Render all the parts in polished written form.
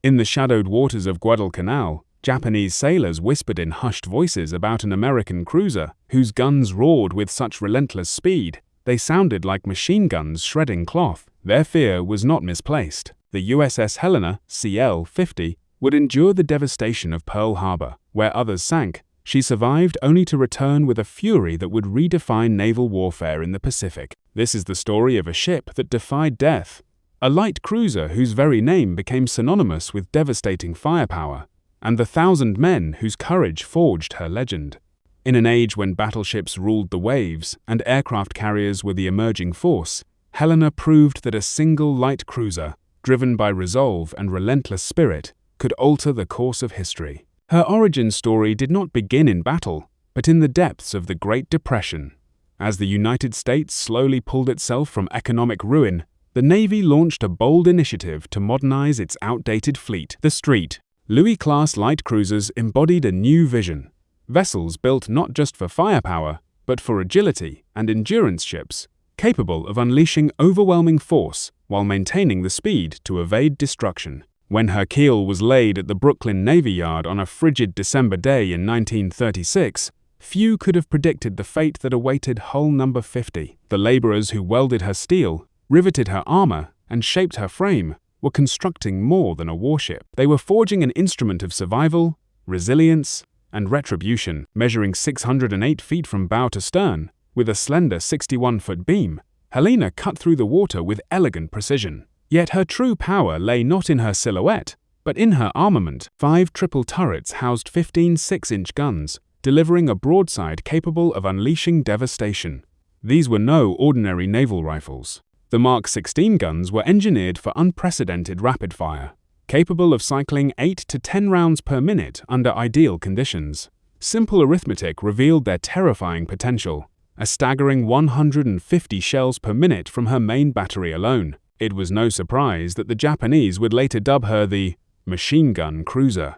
In the shadowed waters of Guadalcanal, Japanese sailors whispered in hushed voices about an American cruiser whose guns roared with such relentless speed they sounded like machine guns shredding cloth. Their fear was not misplaced. The USS Helena, CL-50, would endure the devastation of Pearl Harbor. Where others sank, she survived only to return with a fury that would redefine naval warfare in the Pacific. This is the story of a ship that defied death, a light cruiser whose very name became synonymous with devastating firepower, and the 1,000 men whose courage forged her legend. In an age when battleships ruled the waves and aircraft carriers were the emerging force, Helena proved that a single light cruiser, driven by resolve and relentless spirit, could alter the course of history. Her origin story did not begin in battle, but in the depths of the Great Depression. As the United States slowly pulled itself from economic ruin, the Navy launched a bold initiative to modernize its outdated fleet. The Street Louis-class light cruisers embodied a new vision. Vessels built not just for firepower, but for agility and endurance ships, capable of unleashing overwhelming force while maintaining the speed to evade destruction. When her keel was laid at the Brooklyn Navy Yard on a frigid December day in 1936, few could have predicted the fate that awaited hull number 50. The laborers who welded her steel, riveted her armor, and shaped her frame were constructing more than a warship. They were forging an instrument of survival, resilience, and retribution. Measuring 608 feet from bow to stern, with a slender 61-foot beam, Helena cut through the water with elegant precision. Yet her true power lay not in her silhouette, but in her armament. 5 triple turrets housed 15 6-inch guns, delivering a broadside capable of unleashing devastation. These were no ordinary naval rifles. The Mark 16 guns were engineered for unprecedented rapid fire, capable of cycling 8 to 10 rounds per minute under ideal conditions. Simple arithmetic revealed their terrifying potential, a staggering 150 shells per minute from her main battery alone. It was no surprise that the Japanese would later dub her the machine gun cruiser.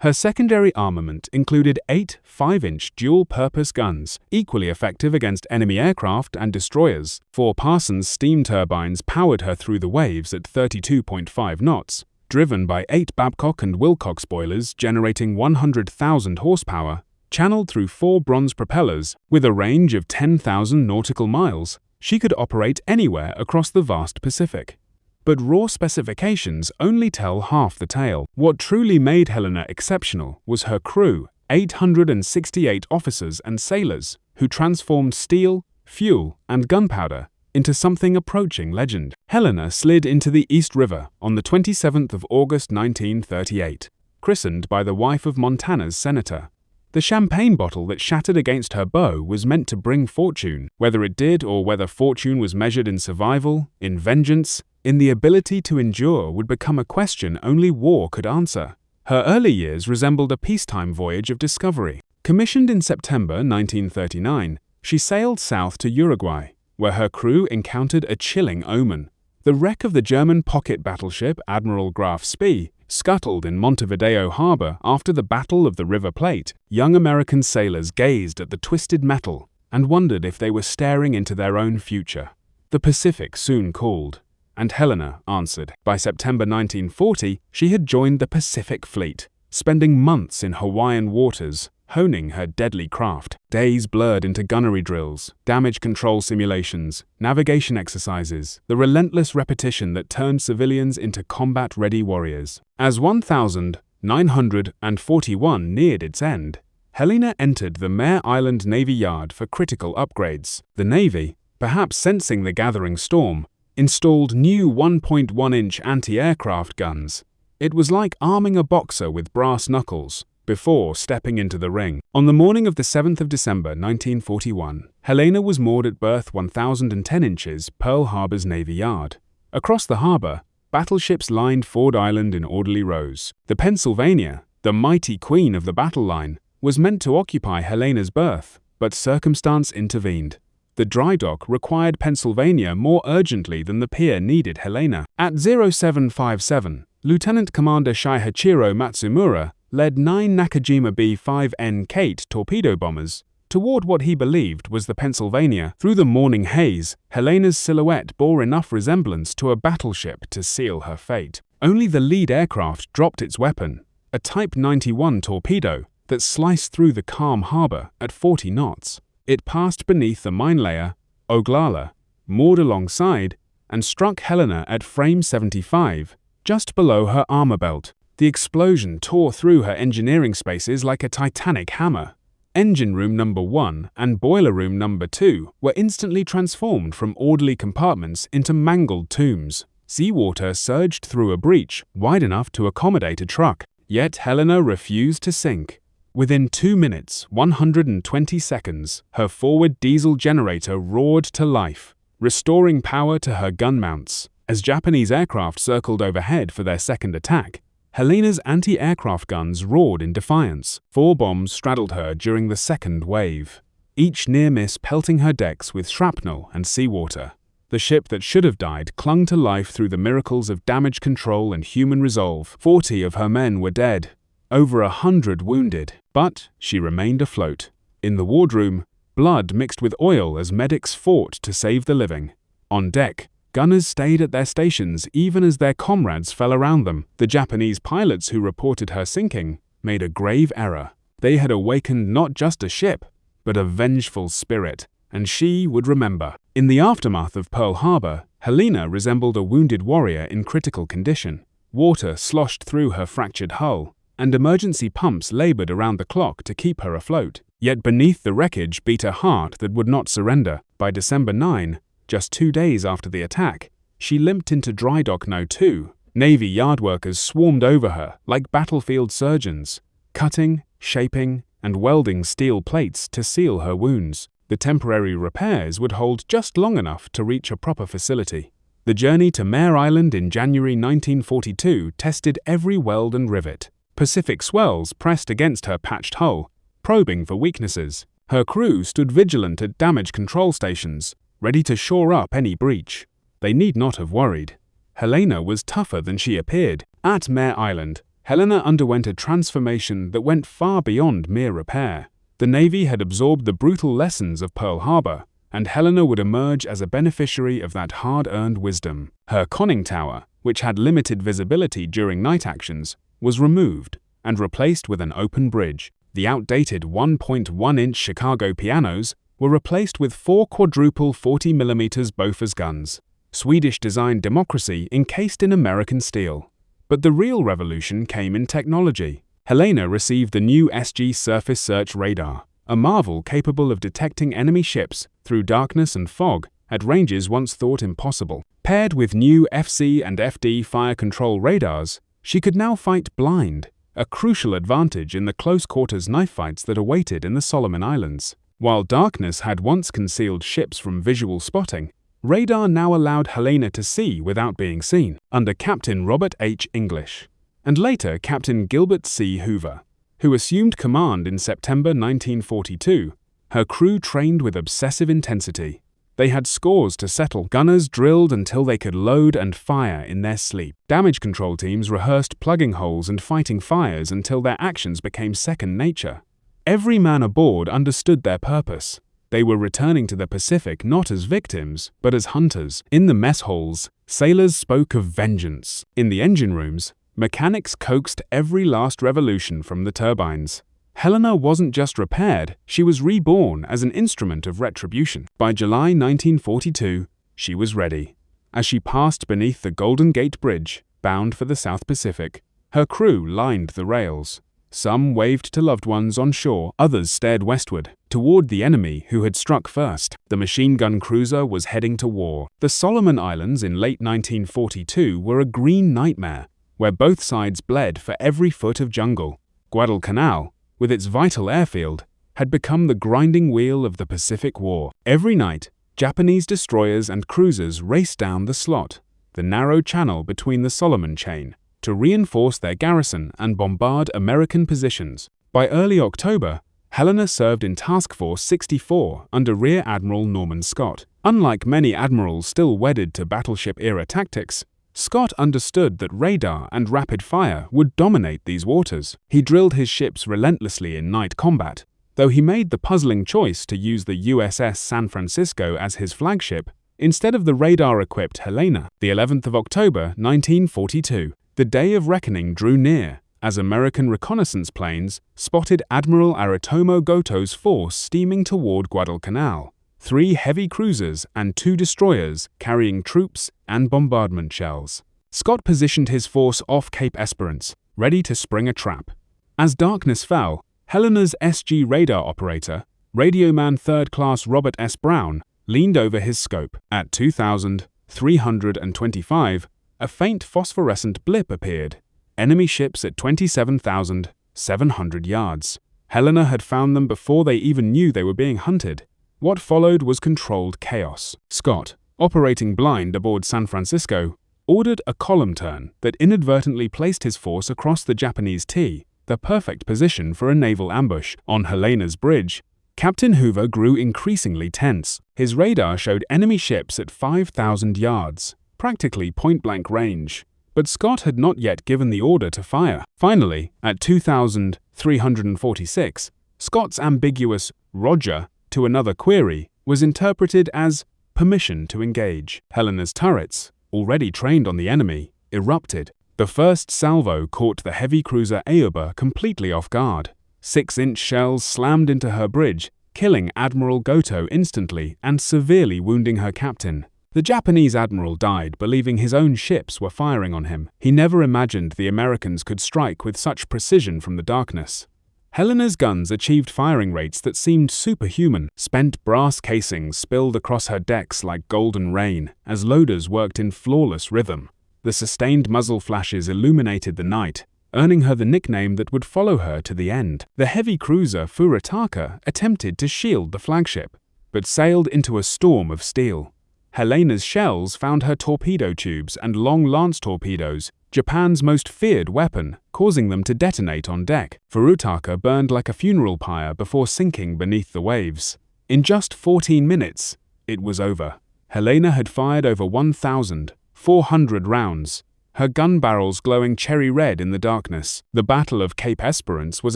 Her secondary armament included 8 5-inch dual-purpose guns, equally effective against enemy aircraft and destroyers. 4 Parsons steam turbines powered her through the waves at 32.5 knots, driven by 8 Babcock and Wilcox boilers generating 100,000 horsepower, channeled through 4 bronze propellers. With a range of 10,000 nautical miles, she could operate anywhere across the vast Pacific. But raw specifications only tell half the tale. What truly made Helena exceptional was her crew, 868 officers and sailors, who transformed steel, fuel, and gunpowder into something approaching legend. Helena slid into the East River on the 27th of August 1938, christened by the wife of Montana's senator. The champagne bottle that shattered against her bow was meant to bring fortune. Whether it did or whether fortune was measured in survival, in vengeance, in the ability to endure would become a question only war could answer. Her early years resembled a peacetime voyage of discovery. Commissioned in September 1939, she sailed south to Uruguay, where her crew encountered a chilling omen. The wreck of the German pocket battleship Admiral Graf Spee scuttled in Montevideo Harbor after the Battle of the River Plate. Young American sailors gazed at the twisted metal and wondered if they were staring into their own future. The Pacific soon called, and Helena answered. By September 1940, she had joined the Pacific Fleet, spending months in Hawaiian waters, honing her deadly craft. Days blurred into gunnery drills, damage control simulations, navigation exercises, the relentless repetition that turned civilians into combat-ready warriors. As 1941 neared its end, Helena entered the Mare Island Navy Yard for critical upgrades. The Navy, perhaps sensing the gathering storm, installed new 1.1-inch anti-aircraft guns. It was like arming a boxer with brass knuckles before stepping into the ring. On the morning of the 7th of December 1941, Helena was moored at berth 1,010 inches, Pearl Harbor's Navy Yard. Across the harbor, battleships lined Ford Island in orderly rows. The Pennsylvania, the mighty queen of the battle line, was meant to occupy Helena's berth, but circumstance intervened. The dry dock required Pennsylvania more urgently than the pier needed Helena. At 0757, Lieutenant Commander Shiichiro Matsumura led 9 Nakajima B-5N Kate torpedo bombers toward what he believed was the Pennsylvania. Through the morning haze, Helena's silhouette bore enough resemblance to a battleship to seal her fate. Only the lead aircraft dropped its weapon, a Type 91 torpedo that sliced through the calm harbor at 40 knots. It passed beneath the mine layer, Oglala, moored alongside, and struck Helena at frame 75, just below her armor belt. The explosion tore through her engineering spaces like a titanic hammer. Engine room number 1 and boiler room number 2 were instantly transformed from orderly compartments into mangled tombs. Seawater surged through a breach wide enough to accommodate a truck, yet Helena refused to sink. Within 2 minutes, 120 seconds, her forward diesel generator roared to life, restoring power to her gun mounts. As Japanese aircraft circled overhead for their second attack, Helena's anti-aircraft guns roared in defiance. 4 bombs straddled her during the second wave, each near miss pelting her decks with shrapnel and seawater. The ship that should have died clung to life through the miracles of damage control and human resolve. 40 of her men were dead, over 100 wounded, but she remained afloat. In the wardroom, blood mixed with oil as medics fought to save the living. On deck, gunners stayed at their stations even as their comrades fell around them. The Japanese pilots who reported her sinking made a grave error. They had awakened not just a ship, but a vengeful spirit, and she would remember. In the aftermath of Pearl Harbor, Helena resembled a wounded warrior in critical condition. Water sloshed through her fractured hull, and emergency pumps labored around the clock to keep her afloat. Yet beneath the wreckage beat a heart that would not surrender. By December 9, just 2 days after the attack, she limped into dry dock No. 2. Navy yard workers swarmed over her like battlefield surgeons, cutting, shaping, and welding steel plates to seal her wounds. The temporary repairs would hold just long enough to reach a proper facility. The journey to Mare Island in January 1942 tested every weld and rivet. Pacific swells pressed against her patched hull, probing for weaknesses. Her crew stood vigilant at damage control stations, ready to shore up any breach. They need not have worried. Helena was tougher than she appeared. At Mare Island, Helena underwent a transformation that went far beyond mere repair. The Navy had absorbed the brutal lessons of Pearl Harbor, and Helena would emerge as a beneficiary of that hard-earned wisdom. Her conning tower, which had limited visibility during night actions, was removed and replaced with an open bridge. The outdated 1.1-inch Chicago pianos were replaced with 4 quadruple 40mm Bofors guns. Swedish-designed democracy encased in American steel. But the real revolution came in technology. Helena received the new SG surface search radar, a marvel capable of detecting enemy ships through darkness and fog at ranges once thought impossible. Paired with new FC and FD fire control radars, she could now fight blind, a crucial advantage in the close-quarters knife fights that awaited in the Solomon Islands. While darkness had once concealed ships from visual spotting, radar now allowed Helena to see without being seen. Under Captain Robert H. English, and later Captain Gilbert C. Hoover, who assumed command in September 1942, her crew trained with obsessive intensity. They had scores to settle. Gunners drilled until they could load and fire in their sleep. Damage control teams rehearsed plugging holes and fighting fires until their actions became second nature. Every man aboard understood their purpose. They were returning to the Pacific not as victims, but as hunters. In the mess halls, sailors spoke of vengeance. In the engine rooms, mechanics coaxed every last revolution from the turbines. Helena wasn't just repaired, she was reborn as an instrument of retribution. By July 1942, she was ready. As she passed beneath the Golden Gate Bridge, bound for the South Pacific, her crew lined the rails. Some waved to loved ones on shore, others stared westward, toward the enemy who had struck first. The machine gun cruiser was heading to war. The Solomon Islands in late 1942 were a green nightmare, where both sides bled for every foot of jungle. Guadalcanal, with its vital airfield, had become the grinding wheel of the Pacific War. Every night, Japanese destroyers and cruisers raced down the slot, the narrow channel between the Solomon chain, to reinforce their garrison and bombard American positions. By early October, Helena served in Task Force 64 under Rear Admiral Norman Scott. Unlike many admirals still wedded to battleship-era tactics, Scott understood that radar and rapid fire would dominate these waters. He drilled his ships relentlessly in night combat. Though he made the puzzling choice to use the USS San Francisco as his flagship, instead of the radar-equipped Helena. The 11th of October, 1942, The day of reckoning drew near, as American reconnaissance planes spotted Admiral Aritomo Goto's force steaming toward Guadalcanal. 3 heavy cruisers and 2 destroyers carrying troops and bombardment shells. Scott positioned his force off Cape Esperance, ready to spring a trap. As darkness fell, Helena's SG radar operator, radioman 3rd Class Robert S. Brown, leaned over his scope. At 2,325, a faint phosphorescent blip appeared. Enemy ships at 27,700 yards. Helena had found them before they even knew they were being hunted. What followed was controlled chaos. Scott, operating blind aboard San Francisco, ordered a column turn that inadvertently placed his force across the Japanese T, the perfect position for a naval ambush. On Helena's bridge, Captain Hoover grew increasingly tense. His radar showed enemy ships at 5,000 yards, practically point-blank range. But Scott had not yet given the order to fire. Finally, at 2,346, Scott's ambiguous "Roger" to another query was interpreted as permission to engage. Helena's turrets, already trained on the enemy, erupted. The first salvo caught the heavy cruiser Aoba completely off guard. 6-inch shells slammed into her bridge, killing Admiral Goto instantly and severely wounding her captain. The Japanese admiral died believing his own ships were firing on him. He never imagined the Americans could strike with such precision from the darkness. Helena's guns achieved firing rates that seemed superhuman. Spent brass casings spilled across her decks like golden rain as loaders worked in flawless rhythm. The sustained muzzle flashes illuminated the night, earning her the nickname that would follow her to the end. The heavy cruiser Furataka attempted to shield the flagship, but sailed into a storm of steel. Helena's shells found her torpedo tubes and long lance torpedoes, Japan's most feared weapon, causing them to detonate on deck. Furutaka burned like a funeral pyre before sinking beneath the waves. In just 14 minutes, it was over. Helena had fired over 1,400 rounds, her gun barrels glowing cherry red in the darkness. The Battle of Cape Esperance was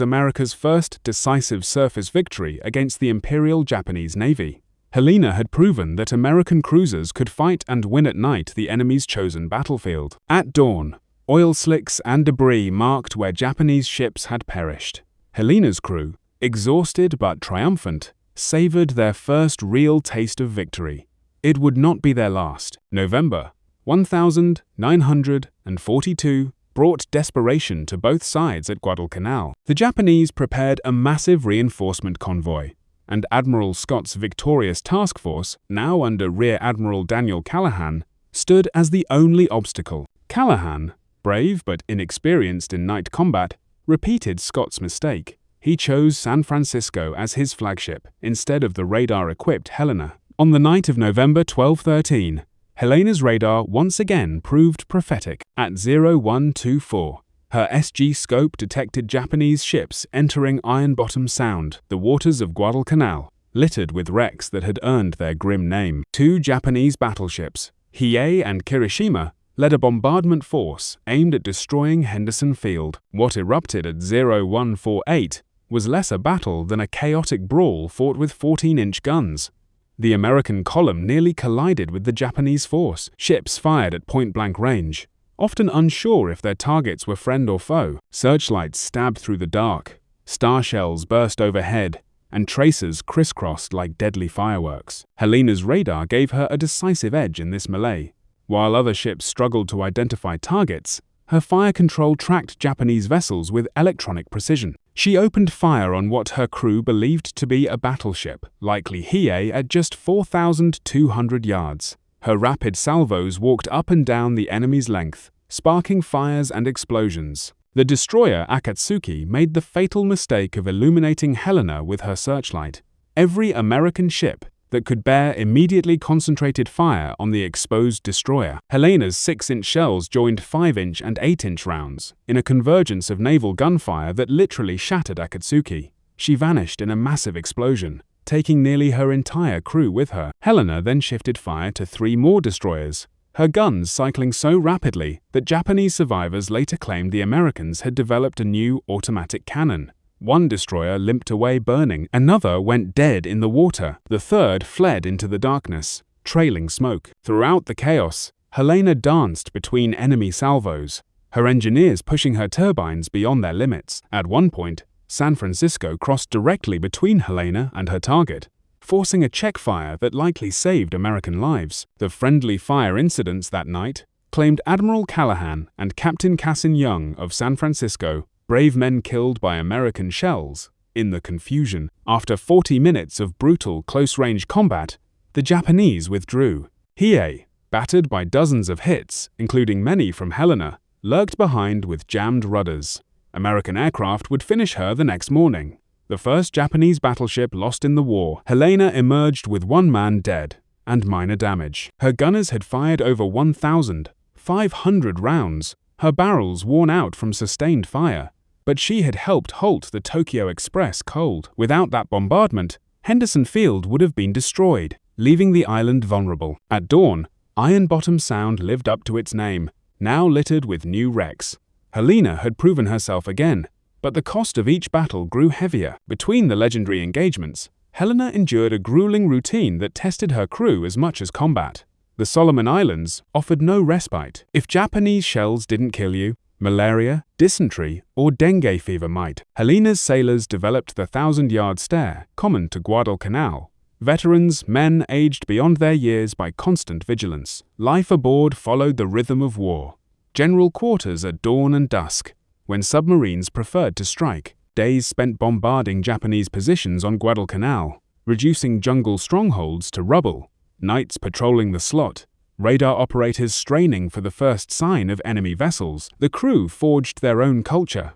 America's first decisive surface victory against the Imperial Japanese Navy. Helena had proven that American cruisers could fight and win at night the enemy's chosen battlefield. At dawn, oil slicks and debris marked where Japanese ships had perished. Helena's crew, exhausted but triumphant, savored their first real taste of victory. It would not be their last. November 1942 brought desperation to both sides at Guadalcanal. The Japanese prepared a massive reinforcement convoy, and Admiral Scott's victorious task force, now under Rear Admiral Daniel Callahan, stood as the only obstacle. Callahan, brave but inexperienced in night combat, repeated Scott's mistake. He chose San Francisco as his flagship, instead of the radar-equipped Helena. On the night of November 12-13, Helena's radar once again proved prophetic. At 0124, her SG scope detected Japanese ships entering Iron Bottom Sound, the waters of Guadalcanal, littered with wrecks that had earned their grim name. 2 Japanese battleships, Hiei and Kirishima, led a bombardment force aimed at destroying Henderson Field. What erupted at 0148 was less a battle than a chaotic brawl fought with 14-inch guns. The American column nearly collided with the Japanese force. Ships fired at point-blank range, often unsure if their targets were friend or foe. Searchlights stabbed through the dark, star shells burst overhead, and tracers crisscrossed like deadly fireworks. Helena's radar gave her a decisive edge in this melee. While other ships struggled to identify targets, her fire control tracked Japanese vessels with electronic precision. She opened fire on what her crew believed to be a battleship, likely Hiei, at just 4,200 yards. Her rapid salvos walked up and down the enemy's length, sparking fires and explosions. The destroyer Akatsuki made the fatal mistake of illuminating Helena with her searchlight. Every American ship that could bear immediately concentrated fire on the exposed destroyer. Helena's 6-inch shells joined 5-inch and 8-inch rounds in a convergence of naval gunfire that literally shattered Akatsuki. She vanished in a massive explosion, taking nearly her entire crew with her. Helena then shifted fire to 3 more destroyers, her guns cycling so rapidly that Japanese survivors later claimed the Americans had developed a new automatic cannon. 1 destroyer limped away burning, another went dead in the water, the third fled into the darkness, trailing smoke. Throughout the chaos, Helena danced between enemy salvos, her engineers pushing her turbines beyond their limits. At one point, San Francisco crossed directly between Helena and her target, forcing a check fire that likely saved American lives. The friendly fire incidents that night claimed Admiral Callahan and Captain Cassin Young of San Francisco, brave men killed by American shells. In the confusion, after 40 minutes of brutal close-range combat, the Japanese withdrew. Hiei, battered by dozens of hits, including many from Helena, lurked behind with jammed rudders. American aircraft would finish her the next morning. The first Japanese battleship lost in the war, Helena emerged with one man dead and minor damage. Her gunners had fired over 1,500 rounds, her barrels worn out from sustained fire. But she had helped halt the Tokyo Express cold. Without that bombardment, Henderson Field would have been destroyed, leaving the island vulnerable. At dawn, Iron Bottom Sound lived up to its name, now littered with new wrecks. Helena had proven herself again, but the cost of each battle grew heavier. Between the legendary engagements, Helena endured a grueling routine that tested her crew as much as combat. The Solomon Islands offered no respite. If Japanese shells didn't kill you, malaria, dysentery, or dengue fever might. Helena's sailors developed the 1,000-yard stare, common to Guadalcanal. Veterans, men aged beyond their years by constant vigilance. Life aboard followed the rhythm of war. General quarters at dawn and dusk, when submarines preferred to strike. Days spent bombarding Japanese positions on Guadalcanal, reducing jungle strongholds to rubble. Nights patrolling the slot. Radar operators straining for the first sign of enemy vessels. The crew forged their own culture.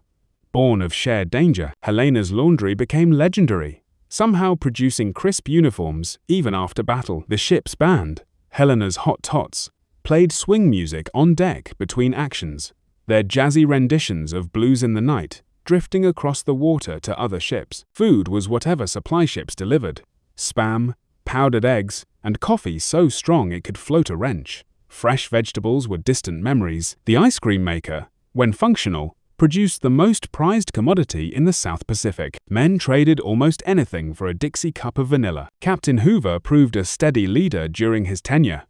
Born of shared danger, Helena's laundry became legendary, somehow producing crisp uniforms even after battle. The ship's band, Helena's Hot Tots, played swing music on deck between actions, their jazzy renditions of Blues in the Night drifting across the water to other ships. Food was whatever supply ships delivered. Spam, powdered eggs, and coffee so strong it could float a wrench. Fresh vegetables were distant memories. The ice cream maker, when functional, produced the most prized commodity in the South Pacific. Men traded almost anything for a Dixie cup of vanilla. Captain Hoover proved a steady leader during his tenure.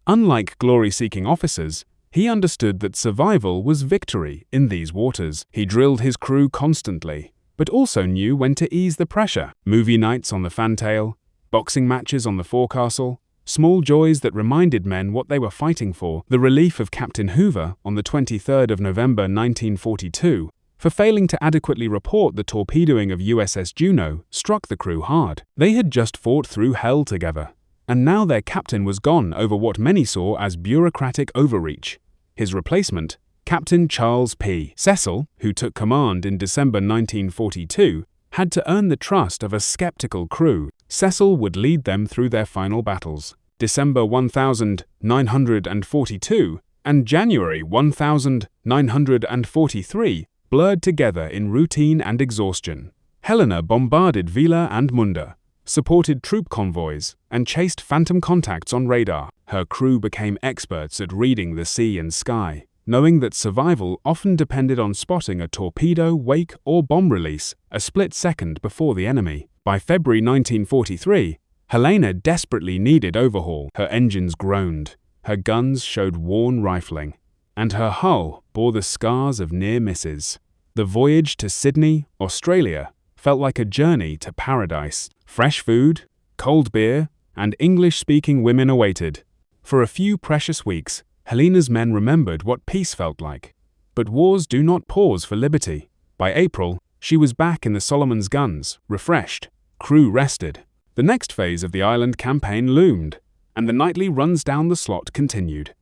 Unlike glory-seeking officers, he understood that survival was victory in these waters. He drilled his crew constantly, but also knew when to ease the pressure. Movie nights on the fantail, boxing matches on the forecastle, small joys that reminded men what they were fighting for. The relief of Captain Hoover on the 23rd of November 1942 for failing to adequately report the torpedoing of USS Juneau struck the crew hard. They had just fought through hell together, and now their captain was gone over what many saw as bureaucratic overreach. His replacement, Captain Charles P. Cecil, who took command in December 1942, had to earn the trust of a skeptical crew. Cecil would lead them through their final battles. December 1942 and January 1943 blurred together in routine and exhaustion. Helena bombarded Vila and Munda, supported troop convoys, and chased phantom contacts on radar. Her crew became experts at reading the sea and sky, knowing that survival often depended on spotting a torpedo, wake, or bomb release a split second before the enemy. By February 1943, Helena desperately needed overhaul. Her engines groaned, her guns showed worn rifling, and her hull bore the scars of near misses. The voyage to Sydney, Australia, felt like a journey to paradise. Fresh food, cold beer, and English-speaking women awaited. For a few precious weeks, Helena's men remembered what peace felt like. But wars do not pause for liberty. By April, she was back in the Solomon's guns, refreshed, crew rested. The next phase of the island campaign loomed, and the nightly runs down the slot continued.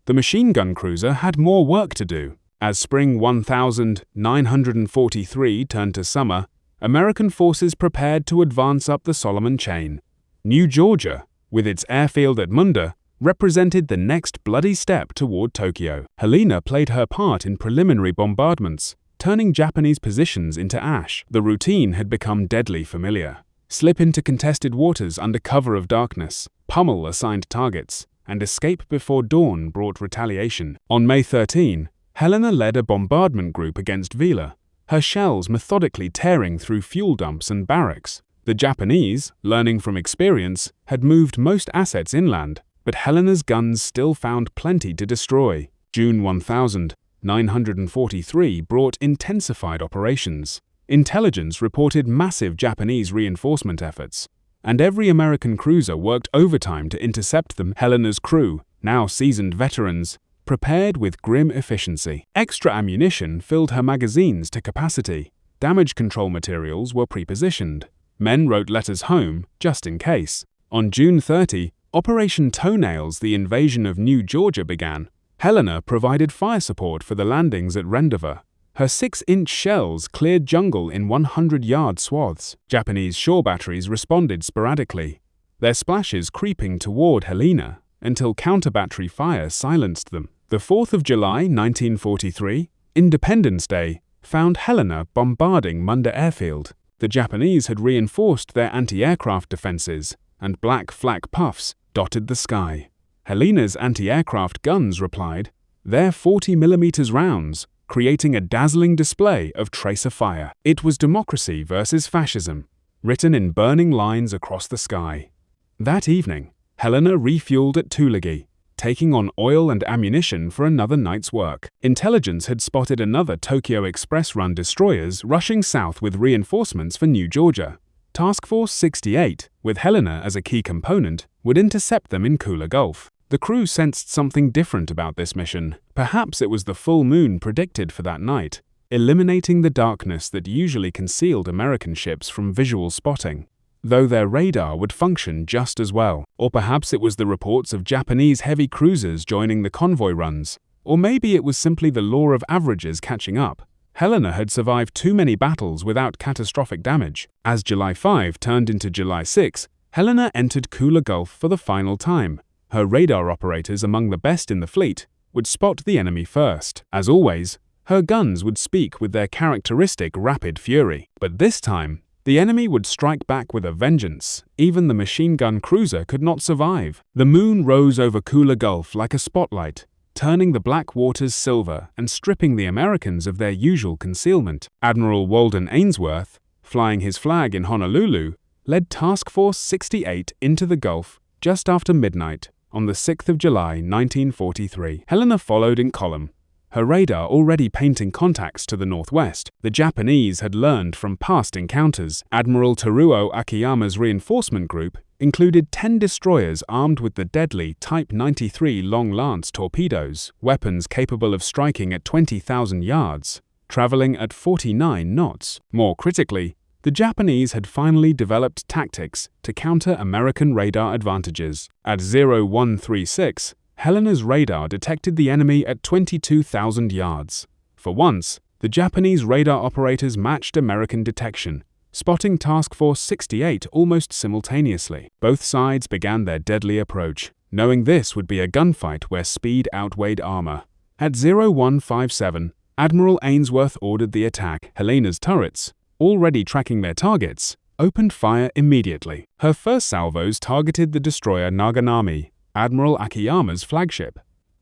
The machine gun cruiser had more work to do. As spring 1943 turned to summer, American forces prepared to advance up the Solomon chain. New Georgia, with its airfield at Munda, represented the next bloody step toward Tokyo. Helena played her part in preliminary bombardments, turning Japanese positions into ash. The routine had become deadly familiar. Slip into contested waters under cover of darkness, pummel assigned targets, and escape before dawn brought retaliation. On May 13, Helena led a bombardment group against Vila, her shells methodically tearing through fuel dumps and barracks. The Japanese, learning from experience, had moved most assets inland, but Helena's guns still found plenty to destroy. June 1000, 943 brought intensified operations. Intelligence reported massive Japanese reinforcement efforts, and every American cruiser worked overtime to intercept them. Helena's crew, now seasoned veterans, prepared with grim efficiency. Extra ammunition filled her magazines to capacity. Damage control materials were pre-positioned. Men wrote letters home, just in case. On June 30, Operation Toenails, the invasion of New Georgia, began. Helena provided fire support for the landings at Rendezvous. Her 6-inch shells cleared jungle in 100-yard swaths. Japanese shore batteries responded sporadically, their splashes creeping toward Helena until counter-battery fire silenced them. The 4th of July, 1943, Independence Day, found Helena bombarding Munda Airfield. The Japanese had reinforced their anti-aircraft defenses, and black flak puffs dotted the sky. Helena's anti-aircraft guns replied, their 40mm rounds, creating a dazzling display of tracer fire. It was democracy versus fascism, written in burning lines across the sky. That evening, Helena refueled at Tulagi, taking on oil and ammunition for another night's work. Intelligence had spotted another Tokyo Express-run destroyers rushing south with reinforcements for New Georgia. Task Force 68, with Helena as a key component, would intercept them in Kula Gulf. The crew sensed something different about this mission. Perhaps it was the full moon predicted for that night, eliminating the darkness that usually concealed American ships from visual spotting, though their radar would function just as well. Or perhaps it was the reports of Japanese heavy cruisers joining the convoy runs. Or maybe it was simply the law of averages catching up. Helena had survived too many battles without catastrophic damage. As July 5 turned into July 6, Helena entered Kula Gulf for the final time. Her radar operators, among the best in the fleet, would spot the enemy first. As always, her guns would speak with their characteristic rapid fury. But this time, the enemy would strike back with a vengeance. Even the machine gun cruiser could not survive. The moon rose over Kula Gulf like a spotlight, turning the black waters silver and stripping the Americans of their usual concealment. Admiral Walden Ainsworth, flying his flag in Honolulu, led Task Force 68 into the Gulf just after midnight on the 6th of July, 1943. Helena followed in column, her radar already painting contacts to the northwest. The Japanese had learned from past encounters. Admiral Teruo Akiyama's reinforcement group included 10 destroyers armed with the deadly Type 93 Long Lance torpedoes, weapons capable of striking at 20,000 yards, traveling at 49 knots. More critically, the Japanese had finally developed tactics to counter American radar advantages. At 0136, Helena's radar detected the enemy at 22,000 yards. For once, the Japanese radar operators matched American detection, spotting Task Force 68 almost simultaneously. Both sides began their deadly approach, knowing this would be a gunfight where speed outweighed armor. At 0157, Admiral Ainsworth ordered the attack. Helena's turrets, already tracking their targets, opened fire immediately. Her first salvos targeted the destroyer Naganami, Admiral Akiyama's flagship.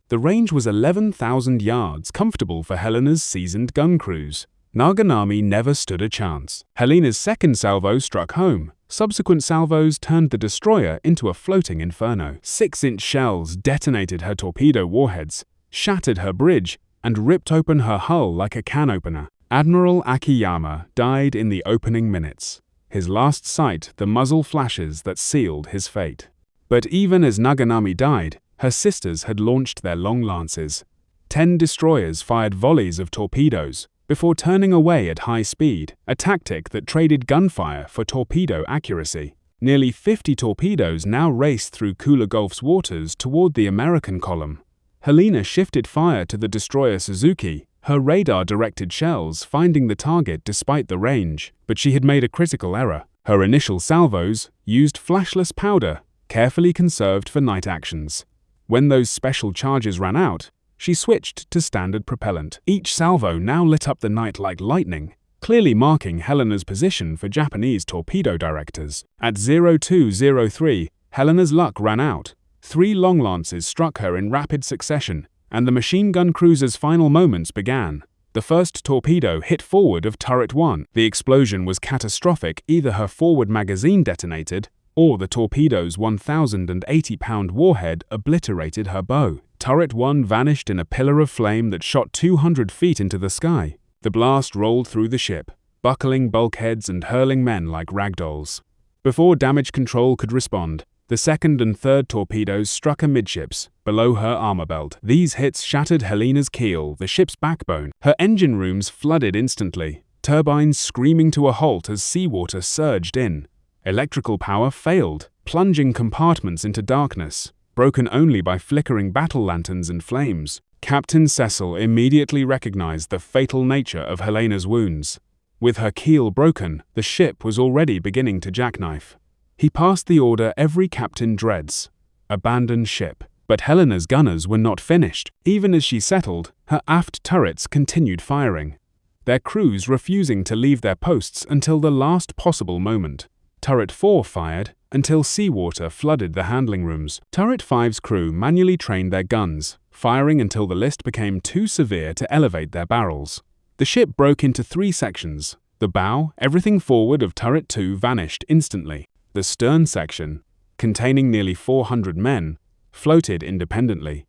The range was 11,000 yards, comfortable for Helena's seasoned gun crews. Naganami never stood a chance. Helena's second salvo struck home. Subsequent salvos turned the destroyer into a floating inferno. 6-inch shells detonated her torpedo warheads, shattered her bridge, and ripped open her hull like a can opener. Admiral Akiyama died in the opening minutes. His last sight, the muzzle flashes that sealed his fate. But even as Naganami died, her sisters had launched their long lances. 10 destroyers fired volleys of torpedoes before turning away at high speed, a tactic that traded gunfire for torpedo accuracy. Nearly 50 torpedoes now raced through Kula Gulf's waters toward the American column. Helena shifted fire to the destroyer Suzuki, her radar-directed shells finding the target despite the range. But she had made a critical error. Her initial salvos used flashless powder, carefully conserved for night actions. When those special charges ran out, she switched to standard propellant. Each salvo now lit up the night like lightning, clearly marking Helena's position for Japanese torpedo directors. At 0203, Helena's luck ran out. 3 long lances struck her in rapid succession, and the machine gun cruiser's final moments began. The first torpedo hit forward of turret 1. The explosion was catastrophic. Either her forward magazine detonated, or the torpedo's 1,080-pound warhead obliterated her bow. Turret 1 vanished in a pillar of flame that shot 200 feet into the sky. The blast rolled through the ship, buckling bulkheads and hurling men like ragdolls. Before damage control could respond, the second and third torpedoes struck amidships, below her armor belt. These hits shattered Helena's keel, the ship's backbone. Her engine rooms flooded instantly, turbines screaming to a halt as seawater surged in. Electrical power failed, plunging compartments into darkness, broken only by flickering battle lanterns and flames. Captain Cecil immediately recognized the fatal nature of Helena's wounds. With her keel broken, the ship was already beginning to jackknife. He passed the order every captain dreads: abandon ship. But Helena's gunners were not finished. Even as she settled, her aft turrets continued firing, their crews refusing to leave their posts until the last possible moment. Turret 4 fired until seawater flooded the handling rooms. Turret 5's crew manually trained their guns, firing until the list became too severe to elevate their barrels. The ship broke into 3 sections. The bow, everything forward of Turret 2, vanished instantly. The stern section, containing nearly 400 men, floated independently.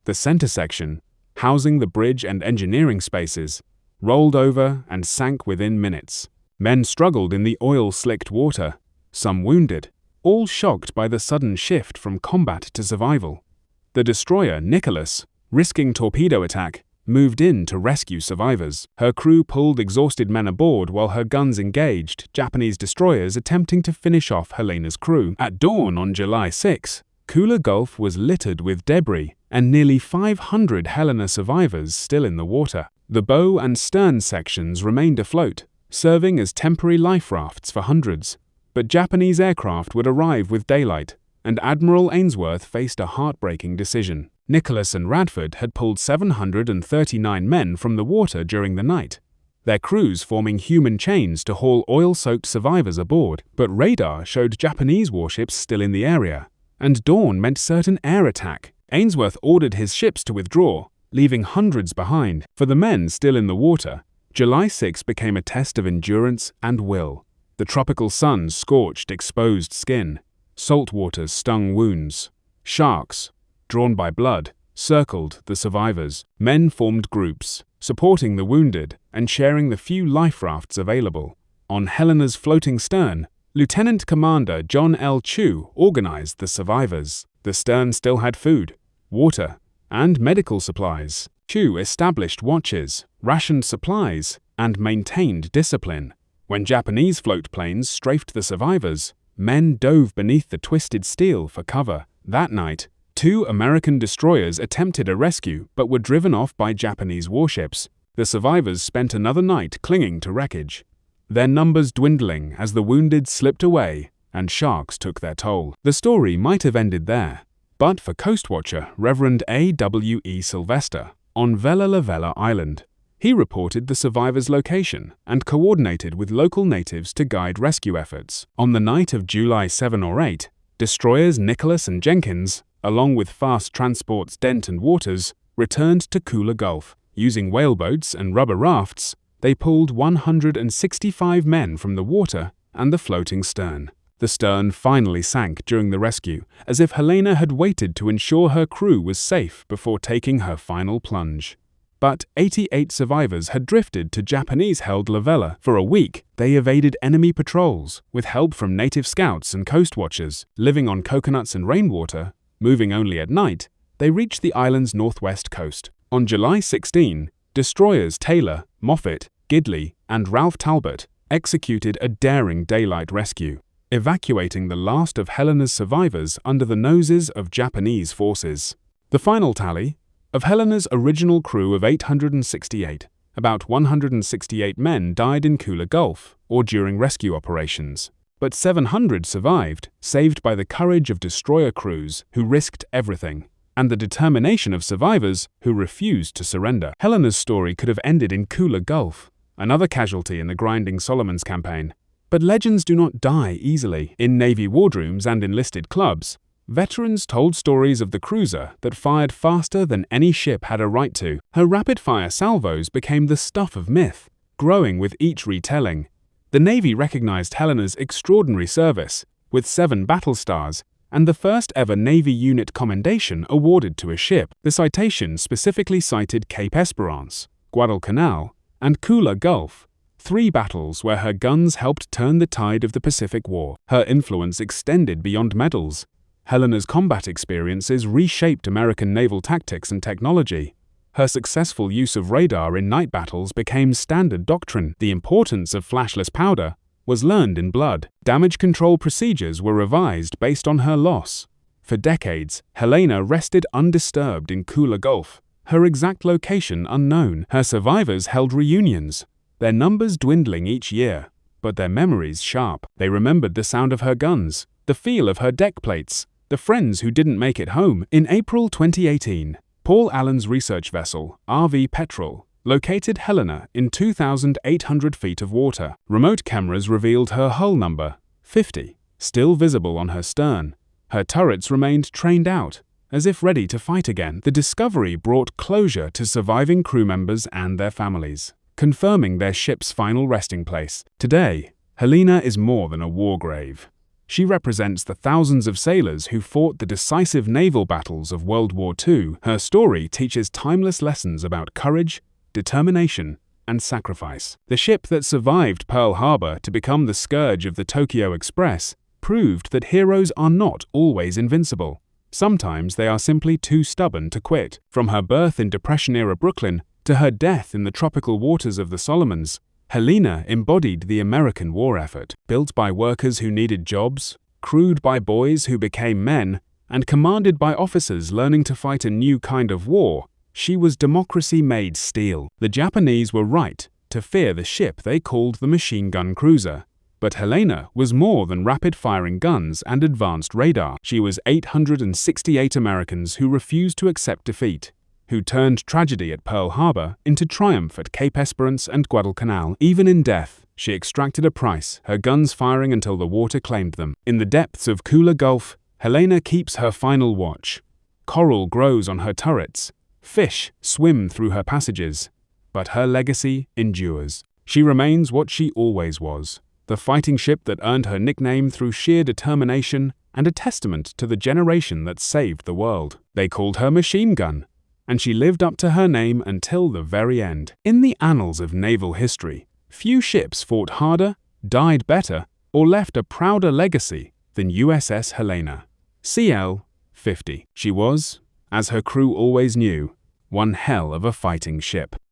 The center section, housing the bridge and engineering spaces, rolled over and sank within minutes. Men struggled in the oil-slicked water, some wounded, all shocked by the sudden shift from combat to survival. The destroyer Nicholas, risking torpedo attack, moved in to rescue survivors. Her crew pulled exhausted men aboard while her guns engaged Japanese destroyers attempting to finish off Helena's crew. At dawn on July 6, Kula Gulf was littered with debris and nearly 500 Helena survivors still in the water. The bow and stern sections remained afloat, serving as temporary life rafts for hundreds. But Japanese aircraft would arrive with daylight, and Admiral Ainsworth faced a heartbreaking decision. Nicholas and Radford had pulled 739 men from the water during the night, their crews forming human chains to haul oil-soaked survivors aboard. But radar showed Japanese warships still in the area, and dawn meant certain air attack. Ainsworth ordered his ships to withdraw, leaving hundreds behind. For the men still in the water, July 6 became a test of endurance and will. The tropical sun scorched exposed skin. Salt waters stung wounds. Sharks, drawn by blood, circled the survivors. Men formed groups, supporting the wounded and sharing the few life rafts available. On Helena's floating stern, Lieutenant Commander John L. Chu organized the survivors. The stern still had food, water, and medical supplies. Chu established watches, rationed supplies, and maintained discipline. When Japanese float planes strafed the survivors, men dove beneath the twisted steel for cover. That night, 2 American destroyers attempted a rescue but were driven off by Japanese warships. The survivors spent another night clinging to wreckage, their numbers dwindling as the wounded slipped away and sharks took their toll. The story might have ended there, but for Coastwatcher Reverend A.W.E. Sylvester on Vella La Vella Island, he reported the survivors' location and coordinated with local natives to guide rescue efforts. On the night of July 7 or 8, destroyers Nicholas and Jenkins, along with fast transports Dent and Waters, returned to Kula Gulf. Using whaleboats and rubber rafts, they pulled 165 men from the water and the floating stern. The stern finally sank during the rescue, as if Helena had waited to ensure her crew was safe before taking her final plunge. But 88 survivors had drifted to Japanese-held La Vella. For a week, they evaded enemy patrols, with help from native scouts and coast watchers. Living on coconuts and rainwater, moving only at night, they reached the island's northwest coast. On July 16, destroyers Taylor, Moffett, Gidley, and Ralph Talbot executed a daring daylight rescue, evacuating the last of Helena's survivors under the noses of Japanese forces. The final tally: of Helena's original crew of 868, about 168 men died in Kula Gulf or during rescue operations, but 700 survived, saved by the courage of destroyer crews who risked everything, and the determination of survivors who refused to surrender. Helena's story could have ended in Kula Gulf, another casualty in the grinding Solomons campaign. But legends do not die easily. In Navy wardrooms and enlisted clubs, veterans told stories of the cruiser that fired faster than any ship had a right to. Her rapid-fire salvos became the stuff of myth, growing with each retelling. The Navy recognized Helena's extraordinary service, with 7 battle stars and the first ever Navy unit commendation awarded to a ship. The citation specifically cited Cape Esperance, Guadalcanal, and Kula Gulf, 3 battles where her guns helped turn the tide of the Pacific War. Her influence extended beyond medals. Helena's combat experiences reshaped American naval tactics and technology. Her successful use of radar in night battles became standard doctrine. The importance of flashless powder was learned in blood. Damage control procedures were revised based on her loss. For decades, Helena rested undisturbed in Kula Gulf, her exact location unknown. Her survivors held reunions, their numbers dwindling each year, but their memories sharp. They remembered the sound of her guns, the feel of her deck plates, the friends who didn't make it home. In April 2018, Paul Allen's research vessel, RV Petrel, located Helena in 2,800 feet of water. Remote cameras revealed her hull number, 50, still visible on her stern. Her turrets remained trained out, as if ready to fight again. The discovery brought closure to surviving crew members and their families, confirming their ship's final resting place. Today, Helena is more than a war grave. She represents the thousands of sailors who fought the decisive naval battles of World War II. Her story teaches timeless lessons about courage, determination, and sacrifice. The ship that survived Pearl Harbor to become the scourge of the Tokyo Express proved that heroes are not always invincible. Sometimes they are simply too stubborn to quit. From her birth in Depression-era Brooklyn to her death in the tropical waters of the Solomons, Helena embodied the American war effort, built by workers who needed jobs, crewed by boys who became men, and commanded by officers learning to fight a new kind of war. She was democracy-made steel. The Japanese were right to fear the ship they called the machine gun cruiser. But Helena was more than rapid-firing guns and advanced radar. She was 868 Americans who refused to accept defeat, who turned tragedy at Pearl Harbor into triumph at Cape Esperance and Guadalcanal. Even in death, she extracted a price, her guns firing until the water claimed them. In the depths of Kula Gulf, Helena keeps her final watch. Coral grows on her turrets. Fish swim through her passages. But her legacy endures. She remains what she always was, the fighting ship that earned her nickname through sheer determination and a testament to the generation that saved the world. They called her Machine Gun, and she lived up to her name until the very end. In the annals of naval history, few ships fought harder, died better, or left a prouder legacy than USS Helena. CL 50. She was, as her crew always knew, one hell of a fighting ship.